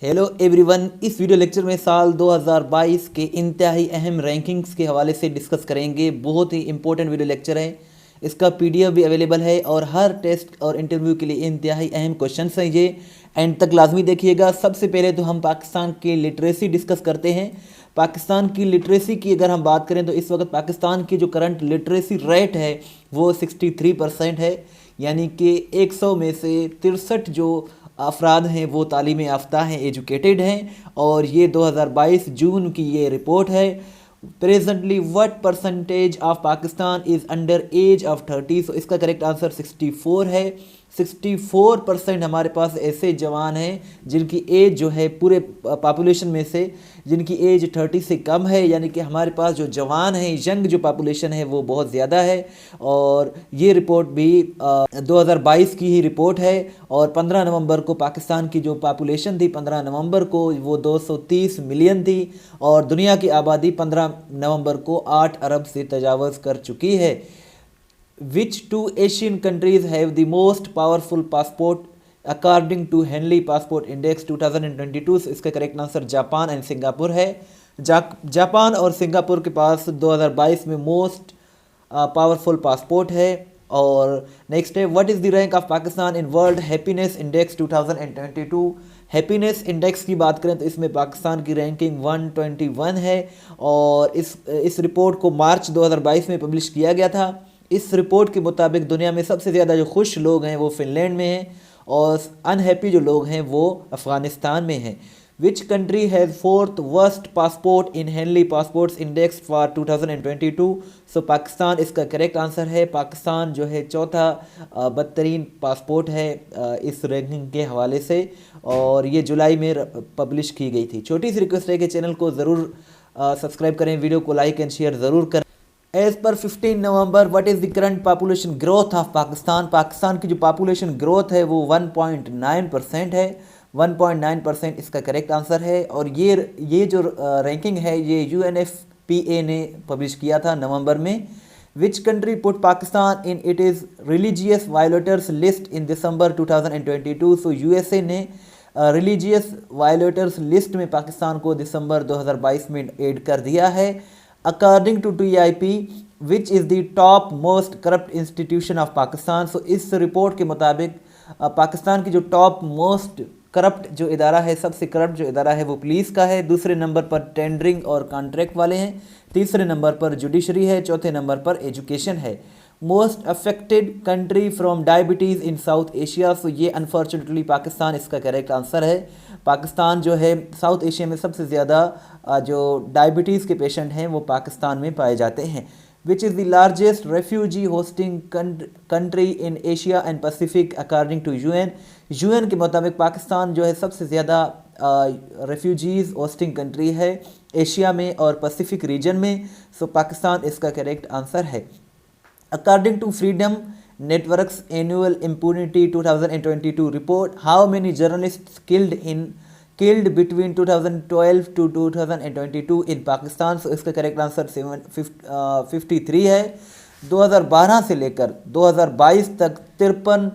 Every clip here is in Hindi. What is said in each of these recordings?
हेलो एवरीवन, इस वीडियो लेक्चर में साल 2022 के इंतहाई अहम रैंकिंग्स के हवाले से डिस्कस करेंगे। बहुत ही इंपॉर्टेंट वीडियो लेक्चर है। इसका पीडीएफ भी अवेलेबल है और हर टेस्ट और इंटरव्यू के लिए इंतहाई अहम क्वेश्चंस हैं। ये एंड तक लाजमी देखिएगा। सबसे पहले तो हम पाकिस्तान की लिटरेसी डिस्कस करते हैं। पाकिस्तान की लिटरेसी की अगर हम बात करें तो इस वक्त पाकिस्तान की जो करंट लिटरेसी रेट है वो 63% है, यानी कि 100 में से 63 जो अफराद हैं वो तालीम याफ्ता हैं, एजुकेटेड हैं। और ये 2022 जून की ये रिपोर्ट है। Presently what percentage of Pakistan is under as of 30, सो इसका करेक्ट आंसर 64 है। 64% हमारे पास ऐसे जवान हैं जिनकी एज जो है पूरे पॉपुलेशन में से जिनकी एज 30 से कम है, यानी कि हमारे पास जो जवान हैं, यंग जो पॉपुलेशन है वो बहुत ज़्यादा है। और ये रिपोर्ट भी 2022 की ही रिपोर्ट है। और 15 नवंबर को पाकिस्तान की जो पॉपुलेशन थी 15 नवंबर को वो 230 मिलियन थी और दुनिया की आबादी 15 नवंबर को 8 अरब से तजावज़ कर चुकी है। Which two Asian countries have the most powerful passport according to Henley Passport Index 2022? So इसका correct answer Japan and Singapore है। जापान और सिंगापुर के पास 2022 में मोस्ट पावरफुल पासपोर्ट है। और नेक्स्ट है, what is the rank of Pakistan in world happiness index 2022? Happiness index की बात करें तो इसमें पाकिस्तान की रैंकिंग 121 है और इस रिपोर्ट को मार्च 2022 में पब्लिश किया गया था। इस रिपोर्ट के मुताबिक दुनिया में सबसे ज़्यादा जो खुश लोग हैं वो फ़िनलैंड में हैं और अनहैप्पी जो लोग हैं वो अफ़गानिस्तान में हैं। विच country has fourth worst passport in Henley passports index for 2022? सो पाकिस्तान इसका करेक्ट आंसर है। पाकिस्तान जो है चौथा बदतरीन पासपोर्ट है इस रैंकिंग के हवाले से और ये जुलाई में पब्लिश की गई थी। छोटी सी रिक्वेस्ट है कि चैनल को ज़रूर सब्सक्राइब करें, वीडियो को लाइक एंड शेयर ज़रूर करें। As per 15 November what is the current population growth of Pakistan? Pakistan की जो पॉपुलेशन ग्रोथ है वो 1.9% है। 1.9% इसका करेक्ट आंसर है। और ये जो रैंकिंग है ये UNFPA ने पब्लिश किया था नवंबर में। Which country put Pakistan in it is religious violators list in December 2022? So USA ने रिलीजियस वायलेटर्स लिस्ट में पाकिस्तान को दिसंबर 2022 में ऐड कर दिया है। According to TIP, which is the top most corrupt institution of Pakistan? सो इस रिपोर्ट के मुताबिक पाकिस्तान की जो टॉप मोस्ट करप्ट जो इदारा है, सबसे करप्ट जो इदारा है वो पुलिस का है। दूसरे नंबर पर टेंडरिंग और कॉन्ट्रैक्ट वाले हैं। तीसरे नंबर पर जुडिशरी है। चौथे नंबर पर एजुकेशन है। Most affected country from diabetes in South Asia? So ये अनफॉर्चुनेटली पाकिस्तान इसका करेक्ट आंसर है। पाकिस्तान जो है साउथ एशिया में सबसे ज़्यादा जो डायबिटीज़ के पेशेंट हैं वो पाकिस्तान में पाए जाते हैं। Which is the largest refugee hosting country in Asia and Pacific according to UN के मुताबिक पाकिस्तान जो है सबसे ज़्यादा रेफ्यूजीज़ होस्टिंग कंट्री है एशिया में और पैसिफिक रीजन में। सो पाकिस्तान इसका करेक्ट आंसर है। According to Freedom Network's annual Impunity 2022 report, how many journalists killed between 2012 to 2022 in Pakistan? So इसका करेक्ट आंसर 53 है। 2012 से लेकर 2022 तक 53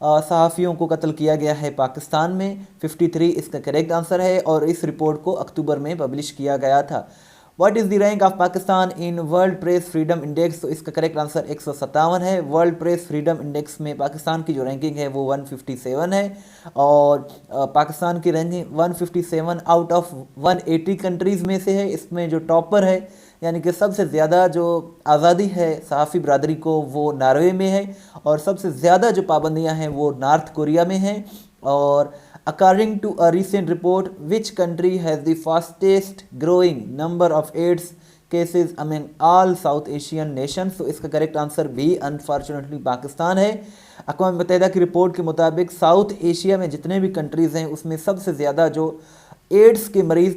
सहाफ़ियों को कत्ल किया गया है पाकिस्तान में। 53 इसका करेक्ट आंसर है और इस रिपोर्ट को अक्टूबर में पब्लिश किया गया था। What is the rank of Pakistan in world press freedom index? तो इसका करेक्ट आंसर 157 है। वर्ल्ड प्रेस फ्रीडम इंडेक्स में पाकिस्तान की जो रैंकिंग है वो 157 है और पाकिस्तान की रैंकिंग 157 आउट ऑफ 180 कंट्रीज़ में से है। इसमें जो टॉपर है यानी कि सबसे ज़्यादा जो आज़ादी है सहाफ़ी बरदरी को वो नॉर्वे में है और सबसे ज़्यादा जो पाबंदियाँ हैं वो नॉर्थ कोरिया में हैं। और according to a recent report, which country has the fastest growing number of AIDS cases among all South Asian nations? तो इसका करेक्ट आंसर भी अनफॉर्चुनेटली पाकिस्तान है। अक़वाम मुत्तहिदा की रिपोर्ट के मुताबिक साउथ एशिया में जितने भी कंट्रीज़ हैं उसमें सबसे ज़्यादा जो एड्स के मरीज़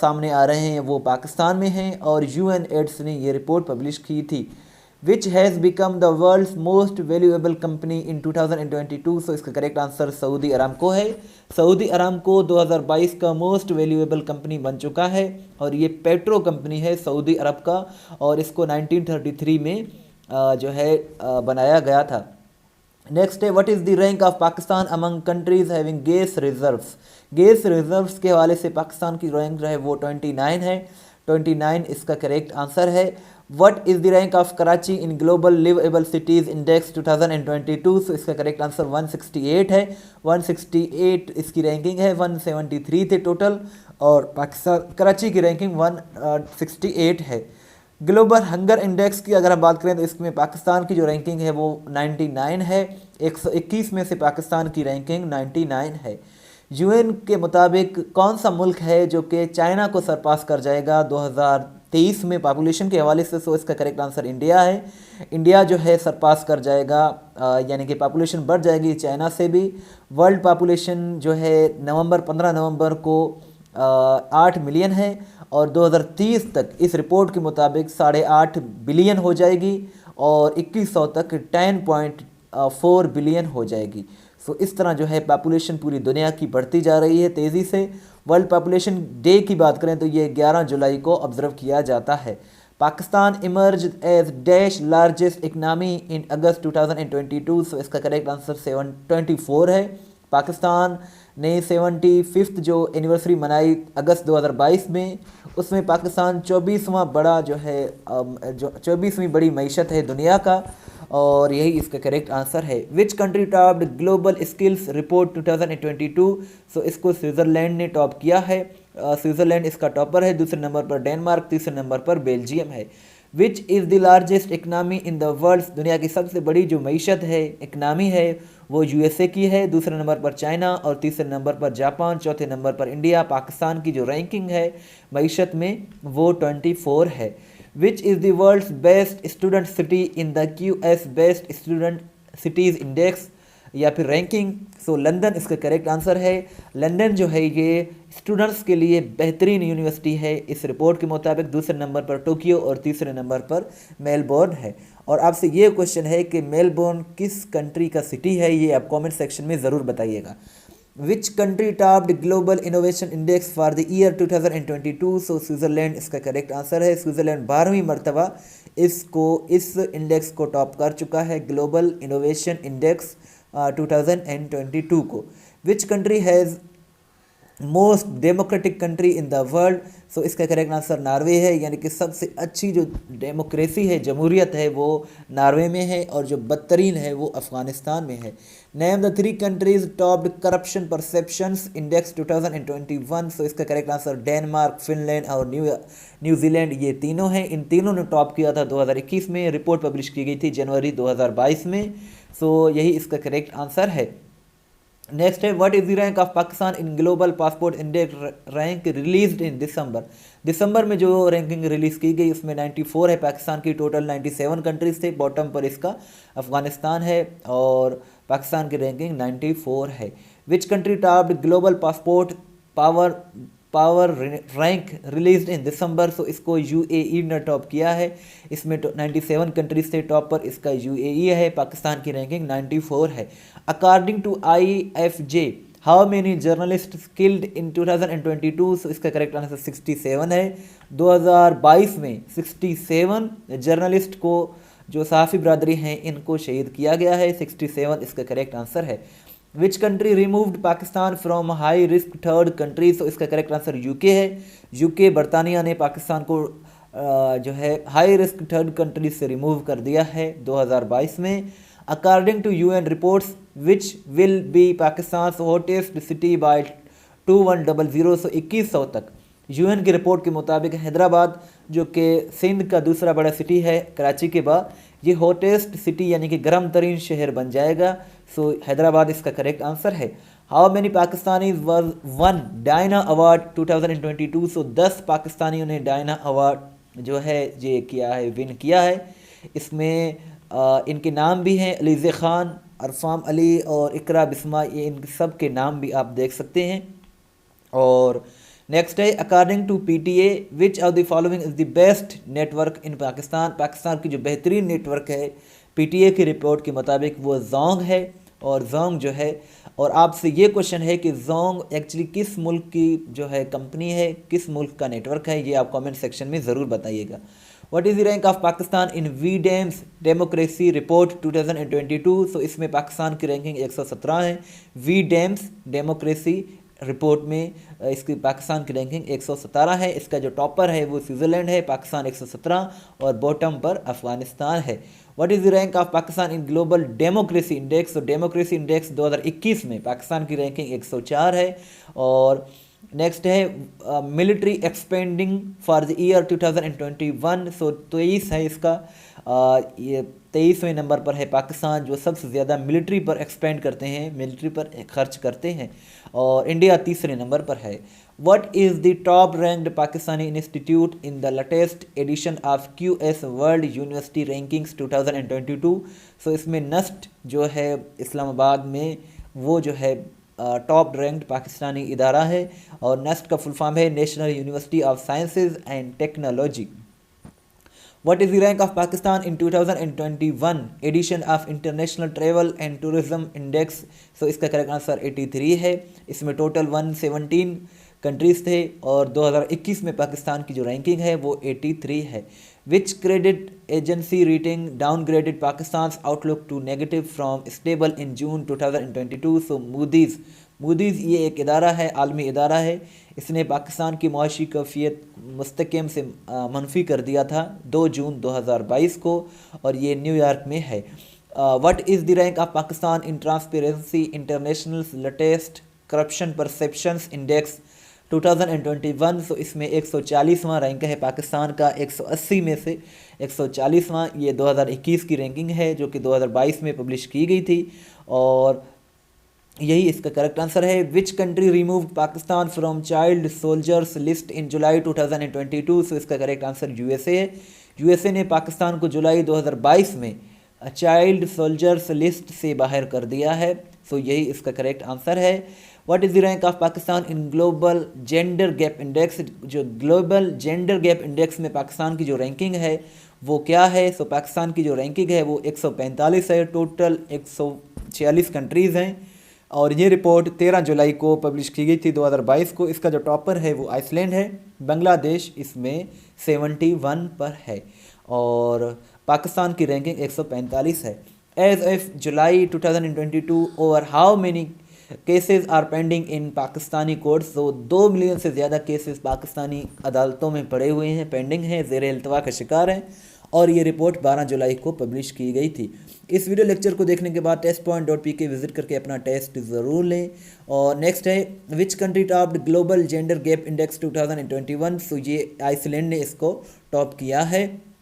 सामने आ रहे हैं वो पाकिस्तान में हैं और UN एड्स ने ये रिपोर्ट पब्लिश की थी। Which has become the world's most valuable company in 2022? So इसका करेक्ट आंसर सऊदी अरामको है। सऊदी अरामको 2022 का मोस्ट वैल्यूएबल कंपनी बन चुका है और ये पेट्रो कंपनी है सऊदी अरब का और इसको 1933 में जो है बनाया गया था। नेक्स्ट है what is the rank of Pakistan among countries having gas reserves. Gas reserves के हवाले से पाकिस्तान की रैंक जो है वो 29 है। 29 इसका करेक्ट आंसर है। What is the rank of Karachi in global liveable cities index 2022। So इसका करेक्ट आंसर 168 है। 168 इसकी रैंकिंग है, 173 थे टोटल, और पाकिस्तान कराची की रैंकिंग 168 है। ग्लोबल हंगर इंडेक्स की अगर हम बात करें तो इसमें पाकिस्तान की जो रैंकिंग है वो 99 है। 121 में से पाकिस्तान की रैंकिंग 99 है। यूएन के मुताबिक कौन सा मुल्क है जो कि चाइना को सरपास कर जाएगा 2023 में पॉपुलेशन के हवाले से। सो इसका करेक्ट आंसर इंडिया है। इंडिया जो है सरपास कर जाएगा, यानी कि पॉपुलेशन बढ़ जाएगी चाइना से भी। वर्ल्ड पॉपुलेशन जो है 15 नवंबर को 8 मिलियन है, और 2030 तक इस रिपोर्ट के मुताबिक 8.5 बिलियन हो जाएगी, और 2100 तक 10.4 बिलियन हो जाएगी। सो इस तरह जो है पॉपुलेशन पूरी दुनिया की बढ़ती जा रही है तेज़ी से। वर्ल्ड पॉपुलेशन डे की बात करें तो ये 11 जुलाई को ऑब्ज़र्व किया जाता है। Pakistan emerge as dash largest economy in August 2022। So इसका करेक्ट आंसर 724 है। पाकिस्तान ने 75th जो एनिवर्सरी मनाई अगस्त 2022 में, उसमें पाकिस्तान 24वां बड़ा जो है जो 24वीं बड़ी मईशत है दुनिया का, और यही इसका करेक्ट आंसर है। Which country topped global skills report 2022। सो इसको स्विट्ज़रलैंड ने टॉप किया है। स्विट्ज़रलैंड इसका टॉपर है। दूसरे नंबर पर डेनमार्क, तीसरे नंबर पर बेल्जियम है। Which is the largest economy in the world. दुनिया की सबसे बड़ी जो मईशत है, इकनॉमी है, वो यूएसए की है। दूसरे नंबर पर चाइना, और तीसरे नंबर पर जापान, चौथे नंबर पर इंडिया। पाकिस्तान की जो रैंकिंग है मईशत में वो 24 है। Which is the world's best student city in the QS best student cities index या फिर रैंकिंग। सो लंदन इसका करेक्ट आंसर है। लंदन जो है ये स्टूडेंट्स के लिए बेहतरीन यूनिवर्सिटी है इस रिपोर्ट के मुताबिक। दूसरे नंबर पर टोक्यो, और तीसरे नंबर पर मेलबोर्न है। और आपसे ये क्वेश्चन है कि मेलबोर्न किस कंट्री का सिटी है, ये आप कमेंट सेक्शन में ज़रूर बताइएगा। विच country topped global innovation index for the year 2022। So Switzerland इसका करेक्ट आंसर है। स्विट्ज़रलैंड 12वीं मरतबा इस इंडेक्स को टॉप कर चुका है, ग्लोबल इनोवेशन इंडेक्स 2022 को। Which country has most democratic country in the world. So इसका करेक्ट आंसर नॉर्वे है, यानी कि सबसे अच्छी जो डेमोक्रेसी है, जमहूरियत है, वो नॉर्वे में है, और जो बदतरीन है वो अफ़गानिस्तान में है। Name the 3 countries topped corruption perceptions index 2021। सो इसका करेक्ट आंसर डेनमार्क, फिनलैंड और न्यूजीलैंड, ये तीनों हैं। इन तीनों ने टॉप किया था 2021 में। रिपोर्ट पब्लिश की गई थी जनवरी 2022 में। सो यही इसका करेक्ट आंसर है। नेक्स्ट है what is the rank of Pakistan in global passport index rank released in December में जो रैंकिंग रिलीज़ की गई उसमें 94 है पाकिस्तान की। टोटल 97 कंट्रीज थे। बॉटम पर इसका अफगानिस्तान है, और पाकिस्तान की रैंकिंग 94 है। Which country topped global passport power rank released in December. So इसको UAE ने टॉप किया है। इसमें 97 कंट्रीज थे टॉप पर, इसका UAE है। पाकिस्तान की रैंकिंग 94 है। According to IFJ how many journalist killed in 2022। So इसका करेक्ट आंसर 67 है। 2022 में 67 जर्नलिस्ट को, जो सहाफ़ी बरदरी हैं, इनको शहीद किया गया है। 67 इसका करेक्ट आंसर है। Which country removed Pakistan from high risk third country. So इसका करेक्ट आंसर UK है। UK बरतानिया ने पाकिस्तान को जो है हाई रिस्क थर्ड कंट्री से रिमूव कर दिया है 2022 में। According to UN reports which will be Pakistan hottest city by 2100। So 2100 तक UN की रिपोर्ट के मुताबिक हैदराबाद, जो कि सिंध का दूसरा बड़ा सिटी है कराची के बाद, ये हॉटेस्ट सिटी यानी कि गर्म तरीन शहर बन जाएगा। सो हैदराबाद इसका करेक्ट आंसर है। How many Pakistanis was one Diana award 2022। सो 10 पाकिस्तानियों ने डायना अवार्ड जो है ये किया है, विन किया है। इसमें इनके नाम भी हैं अलीज़े ख़ान, अरफाम अली और इकरा बिस्मा, ये इन सब के नाम भी आप देख सकते हैं। और नेक्स्ट है according to PTA which of the following is the best network in Pakistan. Pakistan की जो बेहतरीन नेटवर्क है PTA की रिपोर्ट के मुताबिक वो जोंग है। और जोंग जो है, और आपसे ये क्वेश्चन है कि जोंग एक्चुअली किस मुल्क की जो है कंपनी है, किस मुल्क का नेटवर्क है, ये आप कमेंट सेक्शन में ज़रूर बताइएगा। What is the rank of Pakistan in V Dems democracy report 2022। So इसमें पाकिस्तान की रैंकिंग 117 है। वीडेम्स डेमोक्रेसी रिपोर्ट में इसकी पाकिस्तान की रैंकिंग 117 है। इसका जो टॉपर है वो स्विट्ज़रलैंड है, पाकिस्तान 117 और बॉटम पर अफगानिस्तान है। What is the rank of Pakistan in global democracy index. तो डेमोक्रेसी इंडेक्स 2021 में पाकिस्तान की रैंकिंग 104 है। और नेक्स्ट है military expanding for the year 2021। सो 23 है इसका। ये 23वें नंबर पर है पाकिस्तान, जो सबसे ज़्यादा मिलिट्री पर एक्सपेंड करते हैं, मिलिट्री पर खर्च करते हैं। और इंडिया तीसरे नंबर पर है। What is the top ranked Pakistani institute in the latest edition of QS world university rankings 2022। So इसमें नस्ट जो है इस्लामाबाद में, वो जो है टॉप रैंक्ड पाकिस्तानी इदारा है। और नेस्ट का फुल फॉर्म है national university of sciences and technology. What is the rank of Pakistan in 2021 edition of international travel and tourism index. So इसका करेक्ट आंसर 83 है। इसमें टोटल 117 कंट्रीज़ थे और 2021 में पाकिस्तान की जो रैंकिंग है वो 83 है। Which credit agency rating downgraded Pakistan outlook to negative from stable in June 2022। So Moody's ये एक इदारा है, आलमी इदारा है। इसने पाकिस्तान की मुआशी कैफियत मुस्तकम से मनफी कर दिया था 2 जून 2022 को, और ये न्यूयॉर्क में है। What is the rank of Pakistan in transparency international latest corruption perceptions index 2021। सो इसमें 140वां रैंक है पाकिस्तान का 180 में से 140वां। ये 2021 की रैंकिंग है जो कि 2022 में पब्लिश की गई थी, और यही इसका करेक्ट आंसर है। Which country remove Pakistan from child soldiers list in July 2022। So इसका करेक्ट आंसर USA है। USA ने पाकिस्तान को जुलाई 2022 में चाइल्ड सोल्जर्स लिस्ट से बाहर कर दिया है। सो यही इसका करेक्ट आंसर है। What is the rank of Pakistan in global gender gap index. जो ग्लोबल जेंडर गैप इंडेक्स में पाकिस्तान की जो रैंकिंग है वो क्या है। सो पाकिस्तान की जो रैंकिंग है वो 145 है। टोटल 146 कंट्रीज़ हैं, और ये रिपोर्ट 13 जुलाई को पब्लिश की गई थी 2022 को। इसका जो टॉपर है वो आइसलैंड है, बांग्लादेश इसमें 71 पर है, और पाकिस्तान की रैंकिंग 145 है। As of July 2022 over how many cases are pending in Pakistani courts. तो 2 मिलियन से ज़्यादा केसेस पाकिस्तानी अदालतों में पड़े हुए हैं, पेंडिंग हैं, ज़ेर इल्तवा का शिकार हैं, और ये रिपोर्ट 12 जुलाई को पब्लिश की गई थी। इस वीडियो लेक्चर को देखने के बाद testpoint.pk विजिट करके अपना टेस्ट ज़रूर लें। और नेक्स्ट है which country topped global gender gap index 2021। सो ये आइसलैंड ने इसको टॉप किया है।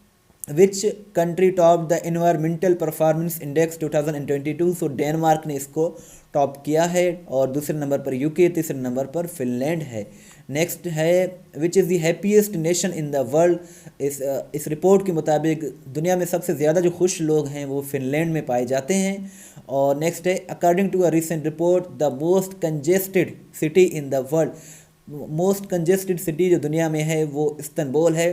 Which country top the environmental performance index 2022। So Denmark ने इसको टॉप किया है, और दूसरे नंबर पर UK, तीसरे नंबर पर फिनलैंड है। नेक्स्ट है which is the happiest nation in the world. इस रिपोर्ट के मुताबिक दुनिया में सबसे ज़्यादा जो खुश लोग हैं वो फिनलैंड में पाए जाते हैं। और नेक्स्ट है according to a recent report the most congested city in the world. Most congested city जो दुनिया में है वो इस्तांबुल है।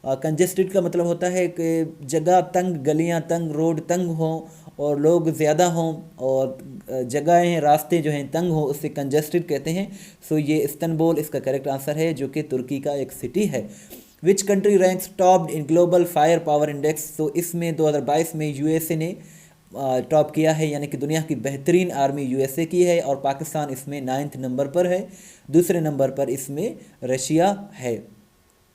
कंजेस्टेड का मतलब होता है कि जगह तंग, गलियां तंग, रोड तंग हों और लोग ज़्यादा हों, और जगहें, रास्ते जो हैं तंग हों, उससे कंजेस्टेड कहते हैं। सो ये इस्तांबुल इसका करेक्ट आंसर है, जो कि तुर्की का एक सिटी है। Which country ranks top in global fire power index. So इसमें 2022 में USA ने टॉप किया है, यानी कि दुनिया की बेहतरीन आर्मी USA की है, और पाकिस्तान इसमें 9th नंबर पर है। दूसरे नंबर पर इसमें रशिया है।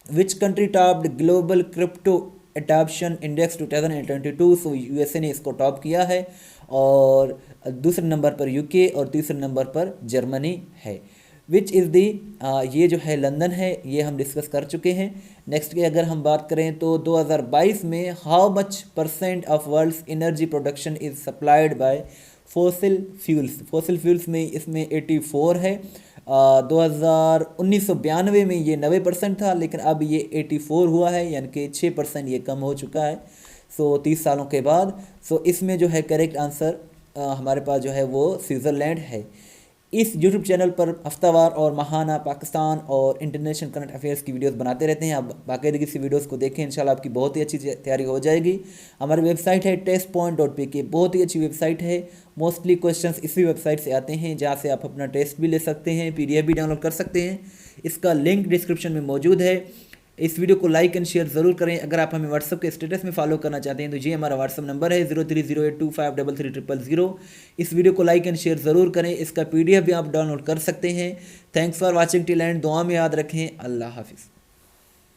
Which country topped global crypto adoption index 2022। So USA ने इसको टॉप किया है, और दूसरे नंबर पर UK और तीसरे नंबर पर जर्मनी है। विच इज़ दी ये जो है लंदन है, ये हम डिस्कस कर चुके हैं। नेक्स्ट की अगर हम बात करें तो 2022 में how much % of world's energy production is supplied by fossil fuels. Fossil fuels में इसमें 84 है। 1992 में ये 90% था, लेकिन अब ये 84 हुआ है, यानी कि 6% ये कम हो चुका है। सो 30 सालों के बाद। सो इसमें जो है करेक्ट आंसर हमारे पास जो है वो स्विट्ज़रलैंड है। इस YouTube चैनल पर हफ्तावार और माहाना पाकिस्तान और इंटरनेशनल करंट अफेयर्स की वीडियोस बनाते रहते हैं। आप बाकायदगी से वीडियोस को देखें, इंशाल्लाह आपकी बहुत ही अच्छी तैयारी हो जाएगी। हमारी वेबसाइट है testpoint.pk, बहुत ही अच्छी वेबसाइट है। मोस्टली क्वेश्चंस इसी वेबसाइट से आते हैं, जहाँ से आप अपना टेस्ट भी ले सकते हैं, PDF भी डाउनलोड कर सकते हैं। इसका लिंक डिस्क्रिप्शन में मौजूद है। इस वीडियो को लाइक एंड शेयर ज़रूर करें। अगर आप हमें व्हाट्सअप के स्टेटस में फॉलो करना चाहते हैं तो ये हमारा व्हाट्सअप नंबर है 0308253330। इस वीडियो को लाइक एंड शेयर ज़रूर करें। इसका PDF भी आप डाउनलोड कर सकते हैं। Thanks for watching till and. दुआ में याद रखें। अल्लाह हाफिज़।